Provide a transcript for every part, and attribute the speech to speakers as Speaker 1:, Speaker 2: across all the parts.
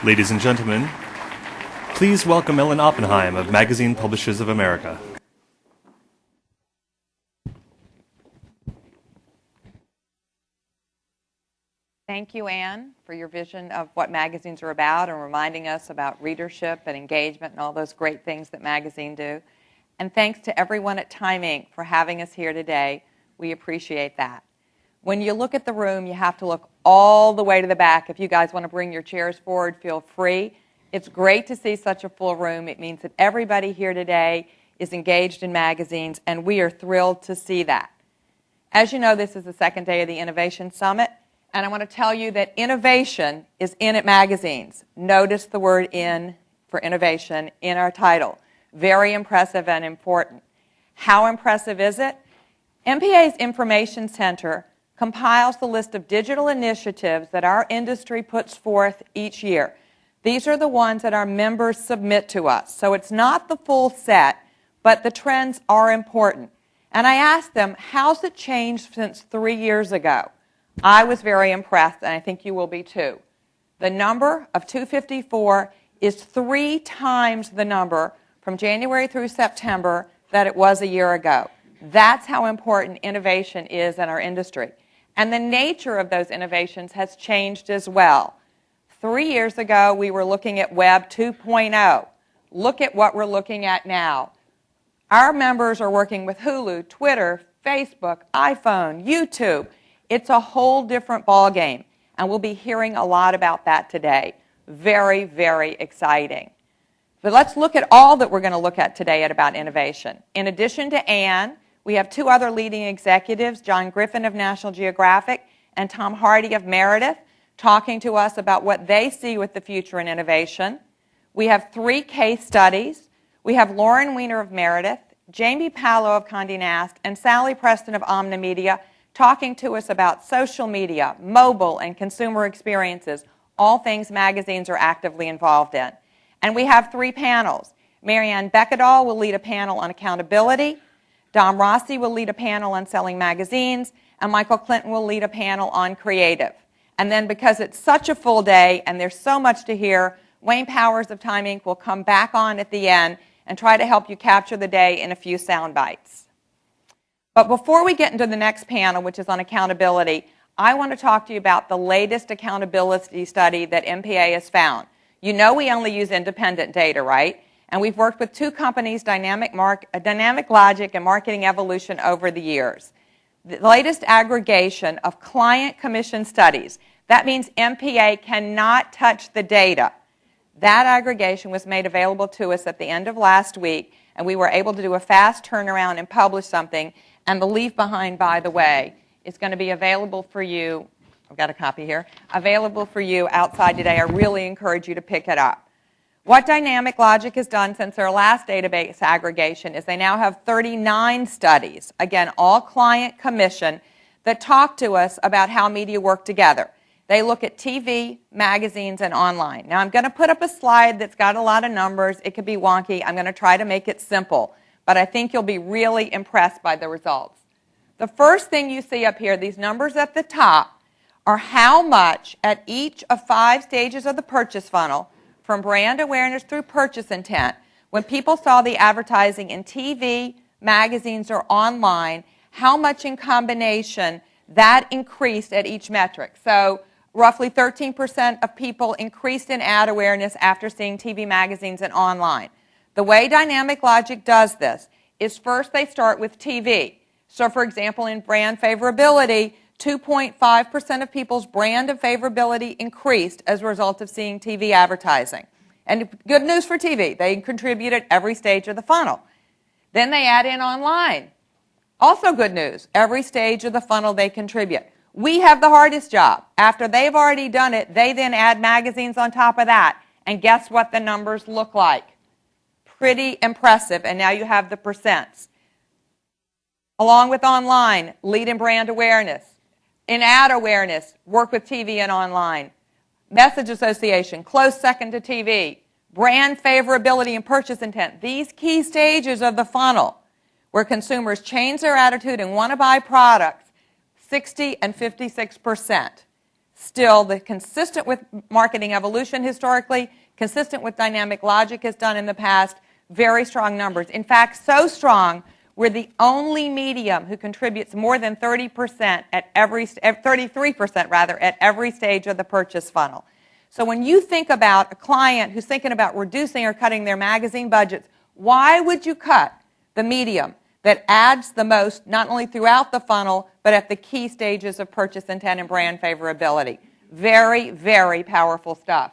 Speaker 1: Ladies and gentlemen, please welcome Ellen Oppenheim of Magazine Publishers of America.
Speaker 2: Thank you, Anne, for your vision of what magazines are about and reminding us about readership and engagement and all those great things that magazines do. And thanks to everyone at Time Inc. for having us here today. We appreciate that. When you look at the room, you have to look all the way to the back. If you guys want to bring your chairs forward, feel free. It's great to see such a full room. It means that everybody here today is engaged in magazines, and we are thrilled to see that. As you know, this is the second day of the Innovation Summit, and I want to tell you that innovation is in at magazines. Notice the word "in" for innovation in our title. Very impressive and important. How impressive is it? MPA's Information Center compiles the list of digital initiatives that our industry puts forth each year. These are the ones that our members submit to us. So it's not the full set, but the trends are important. And I asked them, how's it changed since 3 years ago? I was very impressed, and I think you will be too. The number of 254 is 3 times the number from January through September that it was a year ago. That's how important innovation is in our industry. And the nature of those innovations has changed as well. 3 years ago, we were looking at Web 2.0. Look at what we're looking at now. Our members are working with Hulu, Twitter, Facebook, iPhone, YouTube. It's a whole different ballgame, and we'll be hearing a lot about that today. Very, very exciting. But let's look at all that we're going to look at today about innovation. In addition to Anne, we have 2 other leading executives, John Griffin of National Geographic and Tom Hardy of Meredith, talking to us about what they see with the future in innovation. We have 3 case studies. We have Lauren Weiner of Meredith, Jamie Pallo of Condé Nast, and Sally Preston of Omnimedia talking to us about social media, mobile, and consumer experiences, all things magazines are actively involved in. And we have 3 panels. Marianne Beckedahl will lead a panel on accountability. Dom Rossi will lead a panel on selling magazines, and Michael Clinton will lead a panel on creative. And then because it's such a full day and there's so much to hear, Wayne Powers of Time Inc. will come back on at the end and try to help you capture the day in a few sound bites. But before we get into the next panel, which is on accountability, I want to talk to you about the latest accountability study that MPA has found. You know we only use independent data, right? And we've worked with 2 companies, Dynamic Logic and Marketing Evolution, over the years. The latest aggregation of client commission studies. That means MPA cannot touch the data. That aggregation was made available to us at the end of last week, and we were able to do a fast turnaround and publish something. And the leave behind, by the way, is going to be available for you. I've got a copy here. Available for you outside today. I really encourage you to pick it up. What Dynamic Logic has done since their last database aggregation is they now have 39 studies, again, all client commission, that talk to us about how media work together. They look at TV, magazines, and online. Now, I'm going to put up a slide that's got a lot of numbers. It could be wonky. I'm going to try to make it simple, but I think you'll be really impressed by the results. The first thing you see up here, these numbers at the top, are how much at each of 5 stages of the purchase funnel, from brand awareness through purchase intent, when people saw the advertising in TV, magazines, or online, how much in combination that increased at each metric. So roughly 13% of people increased in ad awareness after seeing TV, magazines, and online. The way Dynamic Logic does this is first they start with TV. So for example, in brand favorability, 2.5% of people's brand of favorability increased as a result of seeing TV advertising. And good news for TV, they contribute at every stage of the funnel. Then they add in online. Also good news, every stage of the funnel they contribute. We have the hardest job. After they've already done it, they then add magazines on top of that. And guess what the numbers look like? Pretty impressive, and now you have the percents. Along with online, lead in brand awareness. In ad awareness, work with TV and online. Message association, close second to TV. Brand favorability and purchase intent. These key stages of the funnel where consumers change their attitude and want to buy products, 60 and 56%. still consistent with marketing evolution historically, consistent with dynamic logic has done in the past, very strong numbers. In fact, so strong, we're the only medium who contributes more than 33% at every stage of the purchase funnel. So when you think about a client who's thinking about reducing or cutting their magazine budgets, why would you cut the medium that adds the most, not only throughout the funnel, but at the key stages of purchase intent and brand favorability? Very, very powerful stuff.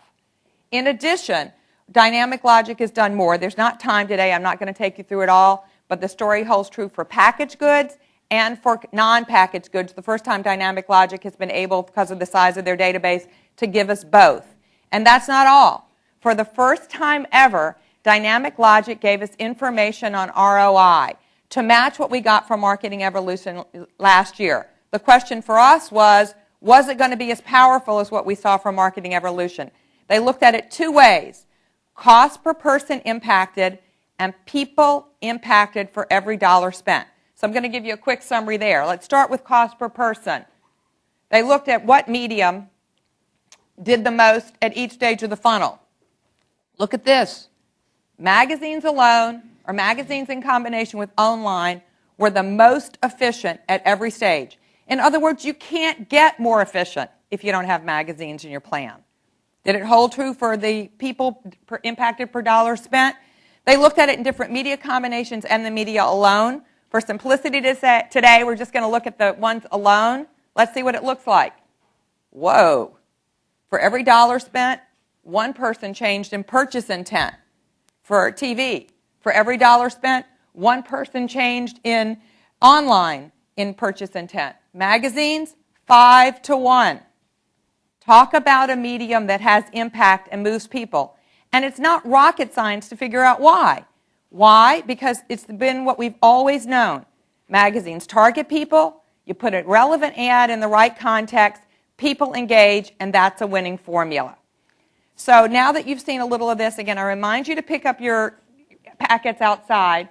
Speaker 2: In addition, dynamic logic has done more. There's not time today. I'm not going to take you through it all, but the story holds true for packaged goods and for non-packaged goods. The first time dynamic logic has been able, because of the size of their database, to give us both. And that's not all. For the first time ever, dynamic logic gave us information on ROI to match what we got from Marketing Evolution last year. The question for us was it going to be as powerful as what we saw from Marketing Evolution? They looked at it two ways: cost per person impacted and people impacted for every dollar spent. So I'm going to give you a quick summary there. Let's start with cost per person. They looked at what medium did the most at each stage of the funnel. Look at this. Magazines alone, or magazines in combination with online, were the most efficient at every stage. In other words, you can't get more efficient if you don't have magazines in your plan. Did it hold true for the people impacted per dollar spent? They looked at it in different media combinations and the media alone. For simplicity today, we're just going to look at the ones alone. Let's see what it looks like. Whoa. For every dollar spent, one person changed in purchase intent. For TV, for every dollar spent, one person changed in online in purchase intent. Magazines, 5 to 1. Talk about a medium that has impact and moves people. And it's not rocket science to figure out why. Why? Because it's been what we've always known. Magazines target people, you put a relevant ad in the right context, people engage, and that's a winning formula. So now that you've seen a little of this, again, I remind you to pick up your packets outside.